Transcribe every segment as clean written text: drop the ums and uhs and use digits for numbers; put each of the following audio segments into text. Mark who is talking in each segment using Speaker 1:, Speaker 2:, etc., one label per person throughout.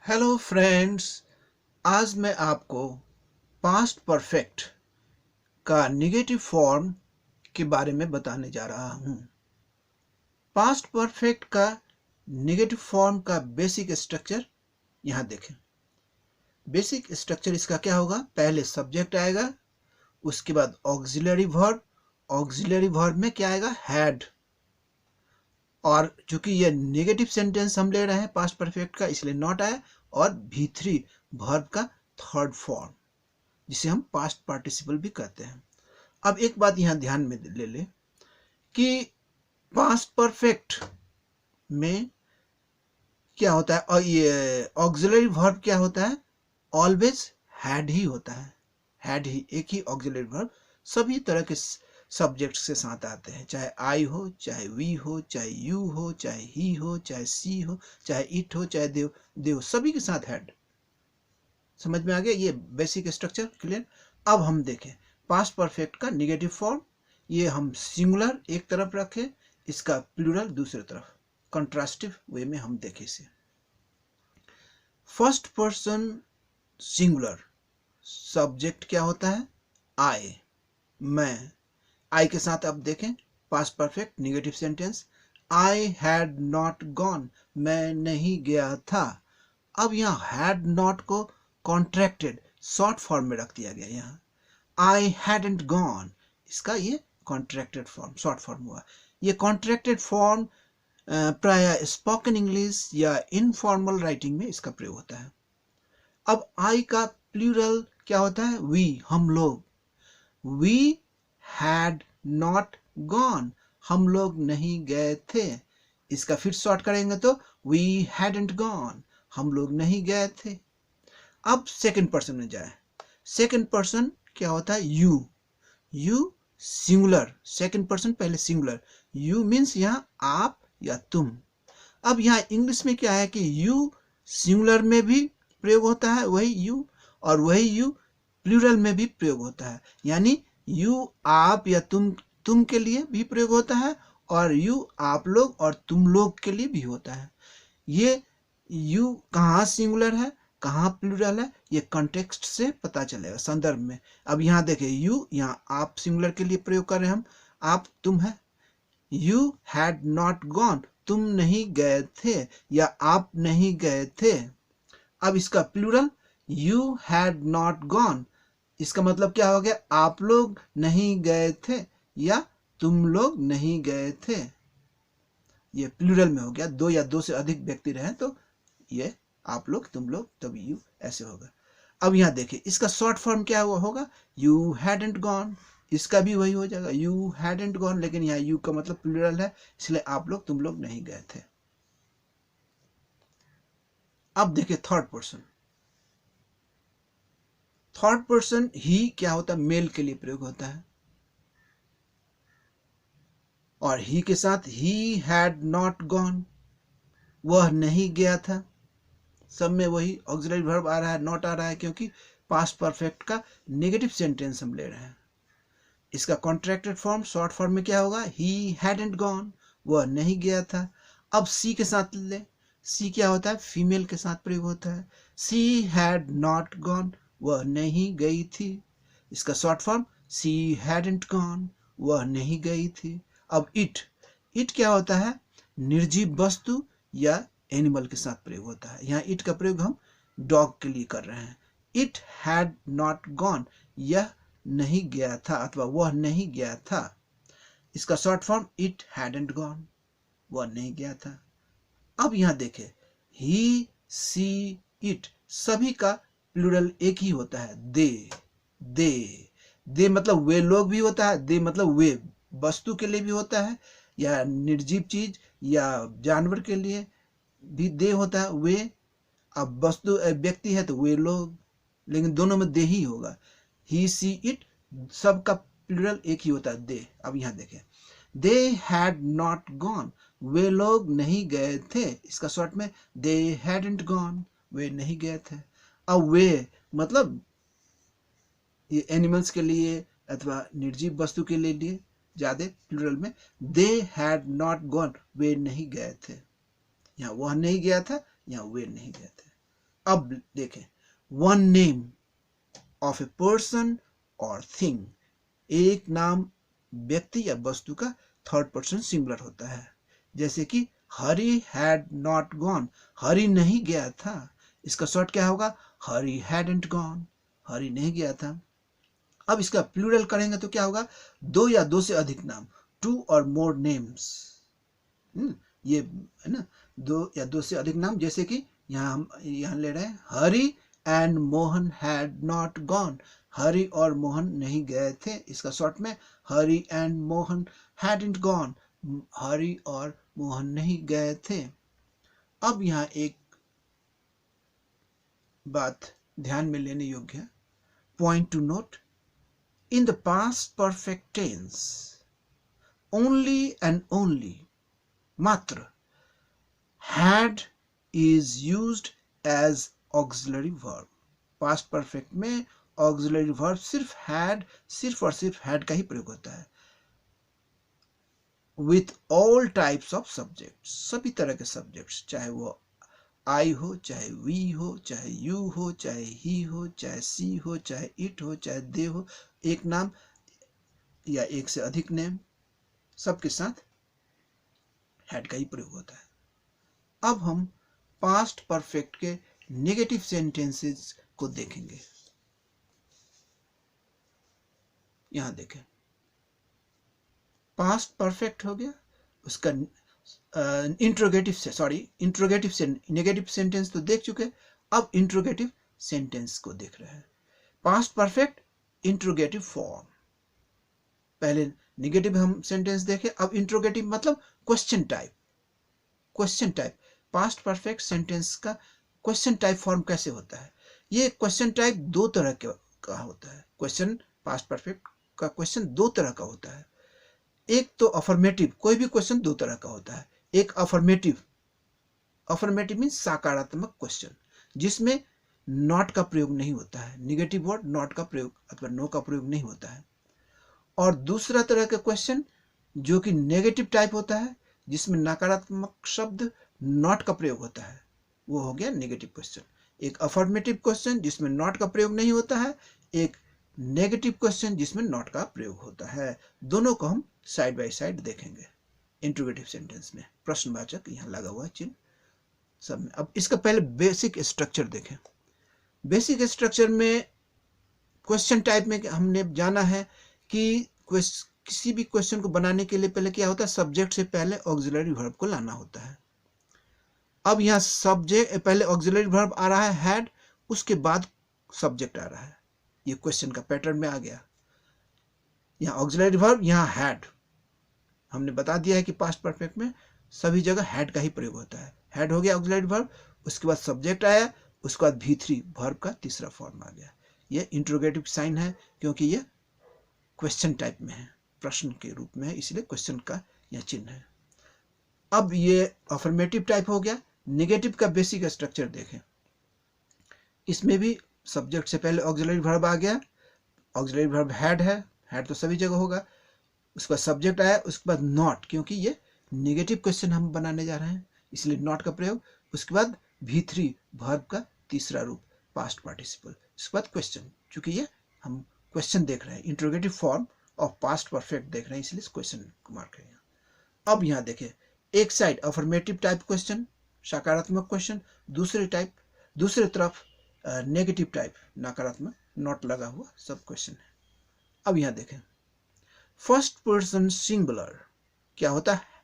Speaker 1: Hello friends. आज मैं आपको पास्ट परफेक्ट का नेगेटिव फॉर्म के बारे में बताने जा रहा हूं। पास्ट परफेक्ट का नेगेटिव फॉर्म का बेसिक स्ट्रक्चर यहां देखें। बेसिक स्ट्रक्चर इसका क्या होगा? पहले सब्जेक्ट आएगा, उसके बाद ऑक्सिलरी वर्ब। ऑक्सिलरी वर्ब में क्या आएगा? हैड। और चूंकि ये नेगेटिव सेंटेंस हम ले रहे हैं पास्ट परफेक्ट का, इसलिए नॉट आया। और V3 वर्ब का थर्ड फॉर्म, जिसे हम पास्ट पार्टिसिपल भी कहते हैं। अब एक बात यहां ध्यान में ले ले कि पास्ट परफेक्ट में क्या होता है, और ये ऑक्सिलरी वर्ब क्या होता है? ऑलवेज हैड ही होता है। हैड ही, एक ही ऑक्सिलरी वर्ब सभी तरह के सब्जेक्ट के साथ आते हैं, चाहे आई हो, चाहे वी हो, चाहे यू हो, चाहे ही हो, चाहे सी हो, चाहे इट हो, चाहे देव देव सभी के साथ हैड। समझ में आ गया ये बेसिक स्ट्रक्चर? क्लियर। अब हम देखें पास्ट परफेक्ट का नेगेटिव फॉर्म। ये हम सिंगुलर एक तरफ रखें, इसका प्लूरल दूसरी तरफ, कंट्रास्टिव वे में हम देखें इसे। फर्स्ट पर्सन सिंगुलर सब्जेक्ट क्या होता है? आई, मैं। आई के साथ अब देखें past perfect negative sentence, I had not gone, मैं नहीं गया था। अब यहाँ हैड नॉट को कॉन्ट्रैक्टेड शॉर्ट फॉर्म में रख दिया गया। यहाँ आई हैडंट गॉन, इसका ये कॉन्ट्रैक्टेड फॉर्म, शॉर्ट फॉर्म हुआ। ये कॉन्ट्रैक्टेड फॉर्म प्राय स्पोकन इंग्लिश या इनफॉर्मल राइटिंग में इसका प्रयोग होता है। अब आई का प्लूरल क्या होता है? वी, हम लोग। वी हैड नॉट गॉन, हम लोग नहीं गए थे। इसका फिर शॉर्ट करेंगे तो वी हैडंट गॉन, हम लोग नहीं गए थे। अब सेकंड पर्सन में जाए। सेकंड पर्सन क्या होता है? You. You singular, second person पहले सिंगुलर। यू मीन्स यहाँ आप या तुम। अब यहाँ इंग्लिश में क्या है कि यू सिंगुलर में भी प्रयोग होता है वही यू, और वही यू प्लूरल में भी प्रयोग होता है। यानी यू आप या तुम के लिए भी प्रयोग होता है, और यू आप लोग और तुम लोग के लिए भी होता है। ये यू कहाँ सिंगुलर है, कहाँ प्लूरल है, ये कॉन्टेक्स्ट से पता चलेगा, संदर्भ में। अब यहाँ देखिए यू, यहाँ आप सिंगुलर के लिए प्रयोग कर रहे हैं हम, आप तुम है। यू हैड नॉट गॉन, तुम नहीं गए थे या आप नहीं गए थे। अब इसका plural you had not gone, इसका मतलब क्या हो गया? आप लोग नहीं गए थे या तुम लोग नहीं गए थे। ये प्लूरल में हो गया, दो या दो से अधिक व्यक्ति रहे तो ये आप लोग, तुम लोग, तभी यू ऐसे होगा। अब यहाँ देखिए इसका शॉर्ट फॉर्म क्या हुआ होगा? यू हैडंट गॉन, इसका भी वही हो जाएगा, यू हैडंट गॉन, लेकिन यहाँ यू का मतलब प्लूरल है, इसलिए आप लोग, तुम लोग नहीं गए थे। अब देखिए थर्ड पर्सन। थर्ड पर्सन ही क्या होता है? मेल के लिए प्रयोग होता है, और ही के साथ ही हैड नॉट गॉन, वह नहीं गया था। सब में वही ऑक्सिलरी वर्ब आ रहा है, नॉट आ रहा है, क्योंकि पास्ट परफेक्ट का नेगेटिव सेंटेंस हम ले रहे हैं। इसका कॉन्ट्रैक्टेड फॉर्म शॉर्ट फॉर्म में क्या होगा? ही हैडंट गॉन, वह नहीं गया था। अब सी के साथ ले। सी क्या होता है? फीमेल के साथ प्रयोग होता है। सी हैड नॉट गॉन, वह नहीं गई थी। इसका short form she hadn't gone, वह नहीं गई थी। अब इट, इट क्या होता है? निर्जीव वस्तु या एनिमल के साथ प्रयोग होता है। यहाँ इट का प्रयोग हम डॉग के लिए कर रहे हैं। इट हैड नॉट गॉन, यह नहीं गया था अथवा वह नहीं गया था। इसका short form it hadn't gone, वह नहीं गया था। अब यहाँ देखे ही, सी, इट सभी का प्लूरल एक ही होता है, दे। दे, दे मतलब वे लोग भी होता है, दे मतलब वे वस्तु के लिए भी होता है, या निर्जीव चीज या जानवर के लिए भी दे होता है, वे। अब वस्तु व्यक्ति है तो वे लोग, लेकिन दोनों में दे ही होगा। ही, सी, इट सबका प्लूरल एक ही होता है, दे। अब यहाँ देखें दे हैड नॉट गॉन, वे लोग नहीं गए थे। इसका शॉर्ट में दे हैडंट गॉन, वे नहीं गए थे। अब वे मतलब ये एनिमल्स के लिए अथवा निर्जीव वस्तु के लिए ज्यादा प्लूरल में दे हैड नॉट गॉन, वे नहीं गए थे। यहाँ वह नहीं गया था, यहाँ वे नहीं गए थे। अब देखें, one name of a person और थिंग, एक नाम व्यक्ति या वस्तु का थर्ड पर्सन सिंगुलर होता है। जैसे कि हरी हैड नॉट गॉन, हरी नहीं गया था, इसका शॉर्ट क्या होगा, हरी हैडंट गॉन, हरी नहीं गया था। अब इसका प्लूरल करेंगे तो क्या होगा, दो या दो से अधिक नाम, टू और मोर नेम्स। ये है ना, दो या दो से अधिक नाम। जैसे कि यहाँ हम ले रहे हैं, Hari and Mohan had not gone, Hari और मोहन नहीं गए थे, इसका शॉर्ट में Hari and Mohan hadn't gone, Hari और मोहन नहीं गए थे। अब यहाँ एक बात ध्यान में लेने योग्य है, point two note, in the past perfect tense only and only matra had is used as auxiliary verb। past perfect में auxiliary verb सिर्फ had, सिर्फ और सिर्फ had का ही प्रयोग होता है। with all types of subjects, सभी तरह के subjects, चाहे वो I हो, चाहे we हो, चाहे you हो, चाहे he हो, चाहे she हो, चाहे it हो, चाहे they हो, एक नाम या एक से अधिक नेम, सबके साथ हैड का ही प्रयोग होता है। अब हम पास्ट परफेक्ट के नेगेटिव सेंटेंसेस को देखेंगे। यहां देखें, पास्ट परफेक्ट हो गया, उसका इंट्रोगेटिव से नेगेटिव सेंटेंस तो देख चुके, अब इंट्रोगेटिव सेंटेंस को देख रहे हैं। पास्ट परफेक्ट इंट्रोगेटिव फॉर्म, पहले नेगेटिव हम सेंटेंस देखे, अब इंट्रोगेटिव मतलब question type. Question type past perfect sentence का क्वेश्चन टाइप फॉर्म कैसे होता है? ये क्वेश्चन टाइप दो तरह का होता है। क्वेश्चन पास्ट परफेक्ट का क्वेश्चन दो तरह का होता है। एक तो अफर्मेटिव, कोई भी क्वेश्चन दो तरह का होता है। एक अफर्मेटिव, अफर्मेटिव मीन्स सकारात्मक क्वेश्चन, जिसमें नॉट का प्रयोग नहीं होता है, निगेटिव वर्ड नॉट का प्रयोग अथवा नो का प्रयोग नहीं होता है। और दूसरा तरह का क्वेश्चन जो कि नेगेटिव टाइप होता है, जिसमें नकारात्मक शब्द नॉट का प्रयोग होता है, वो हो गया नेगेटिव क्वेश्चन। एक अफर्मेटिव क्वेश्चन जिसमें नॉट का प्रयोग नहीं होता है, एक नेगेटिव क्वेश्चन जिसमें नॉट का प्रयोग होता है। दोनों को हम साइड बाय साइड देखेंगे इंट्रोगेटिव सेंटेंस में। प्रश्नवाचक यहाँ लगा हुआ चिन्ह सब में। अब इसका पहले बेसिक स्ट्रक्चर देखें। बेसिक स्ट्रक्चर में क्वेश्चन टाइप में हमने जाना है कि किसी भी क्वेश्चन को बनाने के लिए पहले क्या होता है, सब्जेक्ट से पहले ऑक्सिलरी वर्ब को लाना होता है। अब यहाँ सब्जेक्ट पहले ऑक्सिलरी वर्ब आ रहा है हैड, उसके बाद सब्जेक्ट आ रहा है। ये क्वेश्चन का पैटर्न में आ गया। यहाँ ऑक्सिलरी वर्ब, यहाँ हैड। हमने बता दिया है कि पास्ट परफेक्ट में सभी जगह हैड का ही प्रयोग होता है। हैड हो गया ऑक्सिलरी वर्ब, उसके बाद सब्जेक्ट आया, उसके बाद V3 वर्ब का तीसरा फॉर्म आ गया। ये इंट्रोगेटिव साइन है क्योंकि ये क्वेश्चन टाइप में है, प्रश्न के रूप में है, इसलिए क्वेश्चन का यह चिन्ह है। अब ये अफर्मेटिव टाइप हो गया। नेगेटिव का बेसिक स्ट्रक्चर देखें। इसमें भी सब्जेक्ट से पहले ऑक्सिलरी वर्ब आ गया। ऑक्सिलरी वर्ब हैड है, हैड तो सभी जगह होगा। उसके बाद सब्जेक्ट आया, उसके बाद नॉट, क्योंकि ये नेगेटिव क्वेश्चन हम बनाने जा रहे हैं इसलिए नॉट का प्रयोग। उसके बाद V3 वर्ब का तीसरा रूप पास्ट पार्टिसिपल। उसके बाद क्वेश्चन, चूंकि ये हम क्वेश्चन देख रहे हैं, interrogative form of past perfect देख रहे हैं, इसलिए क्वेश्चन को मार्क करें। अब यहाँ देखें, एक साइड अफर्मेटिव टाइप क्वेश्चन, सकारात्मक क्वेश्चन, दूसरे तरफ नेगेटिव टाइप नकारात्मक नॉट लगा हुआ सब क्वेश्चन है। अब यहाँ देखें, फर्स्ट पर्सन सिंगुलर क्या होता है,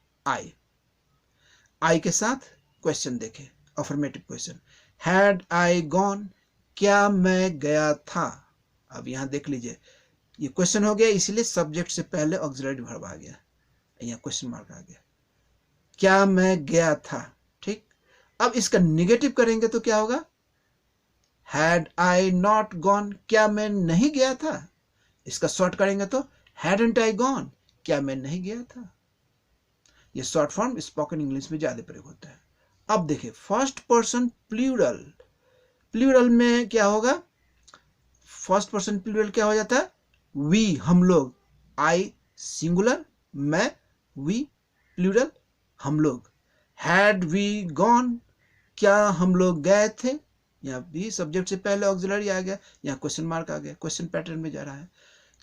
Speaker 1: आई के साथ क्वेश्चन देखें, affirmative question, had I gone, क्या मैं गया था। अब यहां देख लीजिए, ये क्वेश्चन हो गया, इसलिए सब्जेक्ट से पहले ऑक्सिलरी वर्ब आ गया, यहाँ क्वेश्चन मार्क आ गया, क्या मैं गया था। ठीक, अब इसका निगेटिव करेंगे तो क्या होगा, हैड आई नॉट गॉन, क्या मैं नहीं गया था। इसका शॉर्ट करेंगे तो हैडंट आई गॉन, क्या मैं नहीं गया था। ये शॉर्ट फॉर्म स्पोकन इंग्लिश में ज्यादा प्रयोग होता है। अब देखिए, फर्स्ट पर्सन प्लूरल, प्लूरल में क्या होगा, फर्स्ट पर्सन प्लूरल क्या हो जाता है, वी हम लोग, आई सिंगुलर, मैं, वी प्लूरल हम लोग। हैड वी गॉन, क्या हम लोग गए थे, यहाँ भी सब्जेक्ट से पहले ऑक्सिलरी आ गया, यहाँ क्वेश्चन मार्क आ गया, क्वेश्चन पैटर्न में जा रहा है।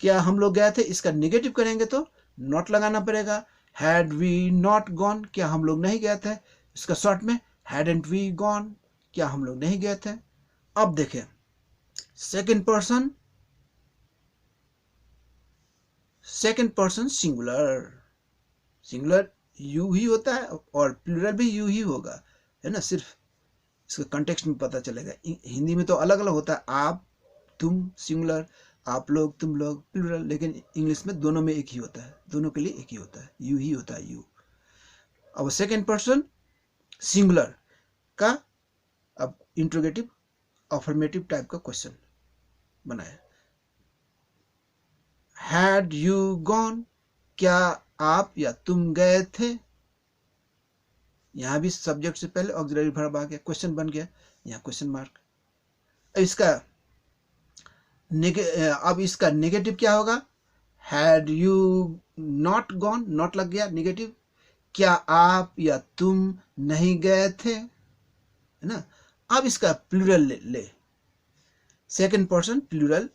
Speaker 1: क्या हम लोग गए थे, इसका नेगेटिव करेंगे तो नॉट लगाना पड़ेगा। हैड वी नॉट गॉन, क्या हम लोग नहीं गए थे, इसका शॉर्ट में हैडंट वी गॉन, क्या हम लोग नहीं गए थे। अब देखें second person singular, singular you ही होता है और प्लूरल भी यू ही होगा, है ना। सिर्फ इसका कंटेक्स्ट में पता चलेगा। हिंदी में तो अलग अलग होता है, आप तुम सिंगुलर, आप लोग तुम लोग प्लूरल, लेकिन इंग्लिश में दोनों में एक ही होता है, दोनों के लिए एक ही होता है, यू ही होता है, यू। अब सेकंड पर्सन सिंगुलर का अब इंट्रोगेटिव अफर्मेटिव टाइप का क्वेश्चन बनाया। हैड यू गॉन, क्या आप या तुम गए थे, यहां भी सब्जेक्ट से पहले ऑक्सिलरी वर्ब आ गया, क्वेश्चन बन गया, यहाँ क्वेश्चन मार्क। अब इसका नेगेटिव क्या होगा, had you not gone, not लग गया नेगेटिव, क्या आप या तुम नहीं गए थे, है ना। अब इसका प्लूरल ले second person plural,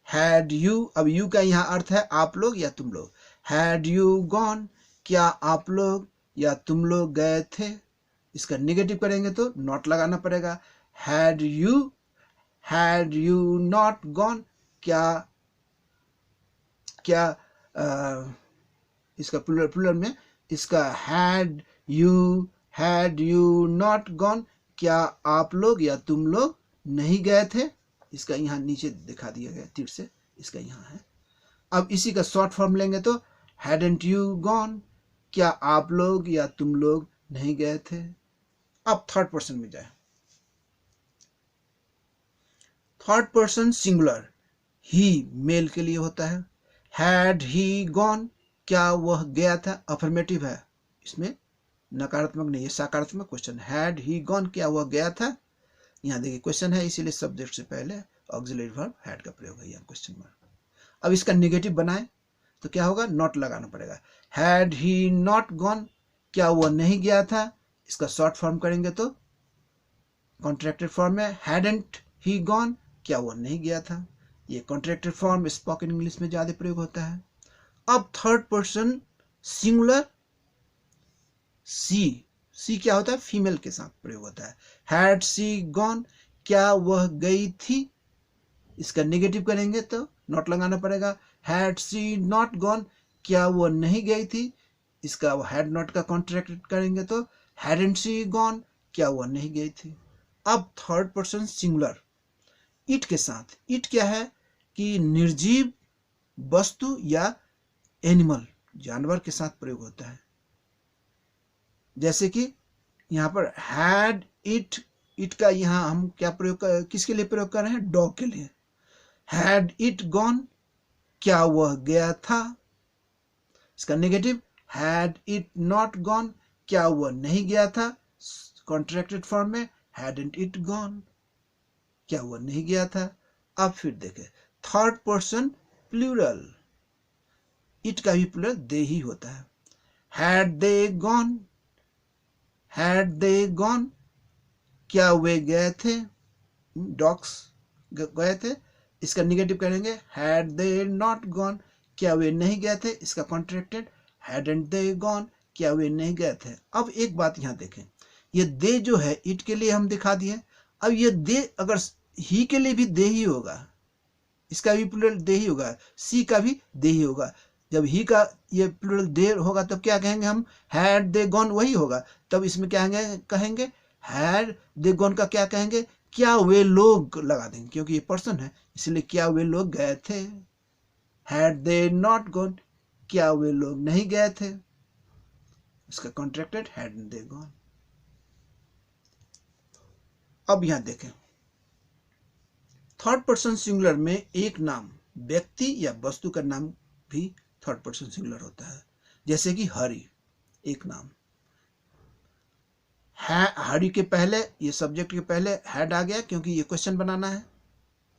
Speaker 1: had you, अब यू का यहाँ अर्थ है आप लोग या तुम लोग। हैड यू गॉन, क्या आप लोग या तुम लोग गए थे, इसका नेगेटिव करेंगे तो नॉट लगाना पड़ेगा। हैड यू नॉट गॉन, क्या इसका प्लूरल में इसका हैड यू नॉट गॉन, क्या आप लोग या तुम लोग नहीं गए थे, इसका यहाँ नीचे दिखा दिया गया तीर से, इसका यहाँ है। अब इसी का शॉर्ट फॉर्म लेंगे तो हैडंट यू गॉन, क्या आप लोग या तुम लोग नहीं गए थे। अब थर्ड पर्सन में जाए, थर्ड पर्सन सिंगुलर, ही मेल के लिए होता है। हैड ही गॉन, क्या वह गया था, अफर्मेटिव है, इसमें नकारात्मक नहीं है, सकारात्मक क्वेश्चन। हैड ही गॉन, क्या वह गया था, यहाँ देखिए क्वेश्चन है, इसीलिए सब्जेक्ट से पहले ऑक्सिलरी वर्ब हैड का प्रयोग है, यहाँ क्वेश्चन मार्क। अब इसका नेगेटिव बनाए तो क्या होगा, नॉट लगाना पड़ेगा। हैड ही नॉट गॉन, क्या वह नहीं गया था, इसका शॉर्ट फॉर्म करेंगे तो कॉन्ट्रैक्टेड फॉर्म में हैडंट ही गॉन, क्या वह नहीं गया था। ये कॉन्ट्रैक्टेड फॉर्म स्पोकन इंग्लिश में ज्यादा प्रयोग होता है। अब थर्ड पर्सन सिंगुलर, सी क्या होता है, फीमेल के साथ प्रयोग होता है। हैड सी गॉन, क्या वह गई थी, इसका नेगेटिव करेंगे तो नॉट लगाना पड़ेगा। हैड सी नॉट गॉन, क्या वह नहीं गई थी, इसका हैड नॉट का कॉन्ट्रैक्ट करेंगे तो हैडंट सी गॉन, क्या वह नहीं गई थी। अब थर्ड पर्सन सिंगुलर इट के साथ, इट क्या है कि निर्जीव वस्तु या एनिमल, जानवर के साथ प्रयोग होता है। जैसे कि यहाँ पर हैड इट का यहाँ हम क्या किसके लिए प्रयोग कर रहे हैं, डॉग के लिए। हैड इट गॉन, क्या वह गया था, इसका negative had it not gone, क्या वह नहीं गया था, कॉन्ट्रैक्टेड फॉर्म में हैडंट इट गॉन, क्या वह नहीं गया था। अब फिर देखें थर्ड पर्सन प्लूरल, इट का भी प्लूरल दे ही होता है। हैड दे गॉन, क्या वे गए थे, डॉग्स गए थे, इसका निगेटिव करेंगे हैड दे नॉट गॉन, क्या वे नहीं गए थे, इसका कॉन्ट्रैक्टेड हैडंट दे गॉन, क्या वे नहीं गए थे। अब एक बात यहाँ देखें, ये दे जो है इट के लिए हम दिखा दिए, अब ये दे अगर ही के लिए भी दे ही होगा, इसका भी प्लूरल दे ही होगा, सी का भी दे ही होगा। जब ही का ये प्लूरल दे होगा तब क्या कहेंगे हम, हैड दे गॉन वही होगा, तब इसमें क्या कहेंगे हैड दे गॉन का क्या कहेंगे, क्या वे लोग लगा देंगे, क्योंकि ये पर्सन है इसलिए क्या वे लोग गए थे। हैड दे नॉट गॉन, क्या वे लोग नहीं गए थे, इसका कॉन्ट्रैक्टेड हैड दे गॉन। अब यहां देखें थर्ड पर्सन सिंगुलर में एक नाम व्यक्ति या वस्तु का नाम भी थर्ड पर्सन सिंगुलर होता है। जैसे कि हरि एक नाम, हरि के पहले ये सब्जेक्ट के पहले हैड आ गया क्योंकि ये क्वेश्चन बनाना है,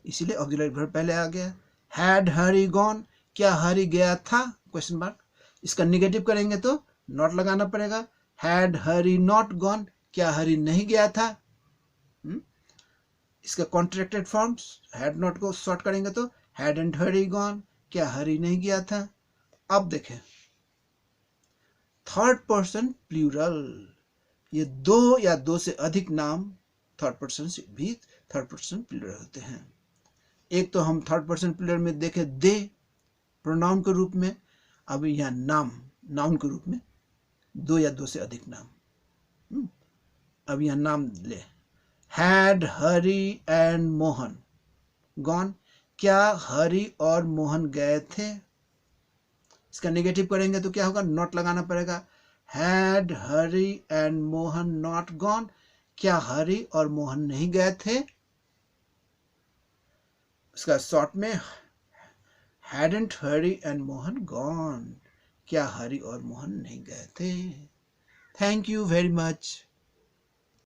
Speaker 1: इसीलिए ऑक्सिलरी वर्ब पहले आ गया। हैड हरि गॉन, क्या हरि गया था, क्वेश्चन मार्क, इसका निगेटिव करेंगे तो नॉट लगाना पड़ेगा। हैड हरि नॉट गॉन, क्या हरि नहीं गया था, इसका कॉन्ट्रैक्टेड फॉर्म्स हैड नॉट को शॉर्ट करेंगे तो हैडंट हरी गॉन, क्या हरी नहीं गया था। अब देखें थर्ड पर्सन प्लूरल, ये दो या दो से अधिक नाम थर्ड पर्सन से भी थर्ड पर्सन प्लूरल होते हैं। एक तो हम थर्ड पर्सन प्लूरल में देखे दे प्रोनाउन के रूप में, अब यहाँ नाउन के रूप में दो या दो से अधिक नाम। अब यहाँ नाम ले, had Hari and Mohan gone, क्या हरी और मोहन गए थे। इसका नेगेटिव करेंगे तो क्या होगा, नॉट लगाना पड़ेगा। Had Hari and Mohan not gone, क्या हरी और मोहन नहीं गए थे। इसका शॉर्ट में hadn't Hari and Mohan gone, क्या हरी और मोहन नहीं गए थे। Thank you very much.